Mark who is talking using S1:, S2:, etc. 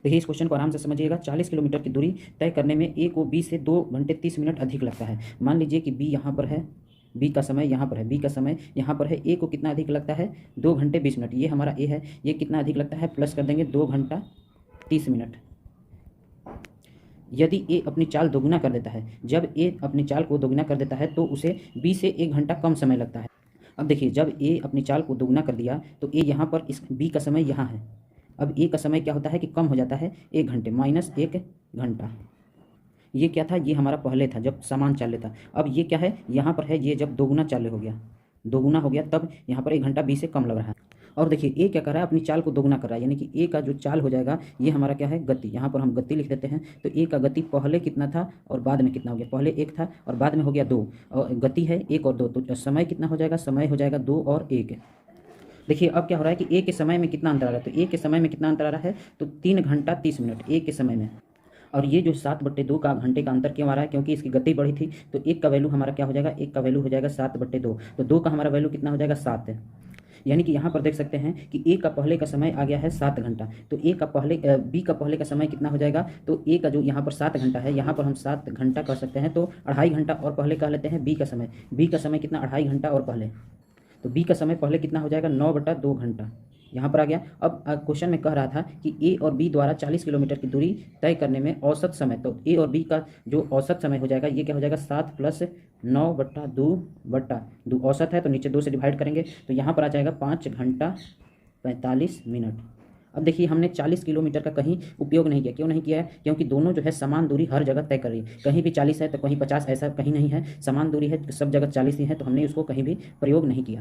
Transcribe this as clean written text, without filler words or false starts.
S1: देखिए इस क्वेश्चन को आराम से समझिएगा। 40 किलोमीटर की दूरी तय करने में ए को बी से 2 घंटे 30 मिनट अधिक लगता है। मान लीजिए कि बी यहाँ पर है, बी का समय यहाँ पर है, बी का समय यहाँ पर है। ए को कितना अधिक लगता है? 2 घंटे 20 मिनट। ये हमारा ए है, ये कितना अधिक लगता है? प्लस कर देंगे 2 घंटा 30 मिनट। यदि ए अपनी चाल दोगुना कर देता है, जब ए अपनी चाल को दोगुना कर देता है तो उसे बी से 1 घंटा कम समय लगता है। अब देखिए जब ए अपनी चाल को दोगुना कर दिया तो ए यहाँ पर, इस बी का समय यहाँ है। अब ए का समय क्या होता है कि कम हो जाता है 1 घंटे, माइनस 1 घंटा। ये क्या था? ये हमारा पहले था जब समान चाल था। अब ये क्या है? यहाँ पर है, ये जब दोगुना चाल हो गया, दोगुना हो गया तब यहाँ पर 1 घंटा बी से कम लग रहा है। और देखिए ए क्या कर रहा है? अपनी चाल को दोगुना कर रहा है, यानी कि ए का जो चाल हो जाएगा ये हमारा क्या है? गति। यहाँ पर हम गति लिख देते हैं। तो ए का गति पहले कितना था और बाद में कितना हो गया? पहले 1 था और बाद में हो गया 2, और गति है 1 और 2, तो समय कितना हो जाएगा? समय हो जाएगा 2 और 1। देखिए अब क्या हो रहा है कि ए के समय में कितना अंतर आ रहा है? तो ए के समय में कितना अंतर आ रहा है? तो 3 घंटा 30 मिनट ए के समय में। और ये जो 7/2 का घंटे का अंतर क्यों आ रहा है? क्योंकि इसकी गति बढ़ी थी। तो 1 का वैल्यू हमारा क्या हो जाएगा? 1 का वैल्यू हो जाएगा 7/2। तो 2 का हमारा वैल्यू कितना हो जाएगा? 7 है। यानी कि यहाँ पर देख सकते हैं कि ए का पहले का समय आ गया है 7 घंटा। तो ए का पहले, बी का पहले का समय कितना हो जाएगा? तो ए का जो यहाँ पर 7 घंटा है, यहाँ पर हम 7 घंटा कर सकते हैं, तो 2.5 घंटा और पहले कह लेते हैं बी का समय। बी का समय कितना? 2.5 घंटा और पहले। तो बी का समय पहले कितना हो जाएगा? 9/2 घंटा। यहाँ पर आ गया। अब क्वेश्चन में कह रहा था कि ए और बी द्वारा 40 किलोमीटर की दूरी तय करने में औसत समय, तो ए और बी का जो औसत समय हो जाएगा ये क्या हो जाएगा? 7 + 9/2 औसत है तो नीचे 2 से डिवाइड करेंगे तो यहाँ पर आ जाएगा 5 घंटा 45 मिनट। अब देखिए हमने 40 किलोमीटर का कहीं उपयोग नहीं किया। क्यों नहीं किया है? क्योंकि दोनों जो है समान दूरी हर जगह तय कर रही है। कहीं भी 40 है तो कहीं 50, ऐसा कहीं नहीं है, समान दूरी है, सब जगह 40 ही है, तो हमने उसको कहीं भी प्रयोग नहीं किया।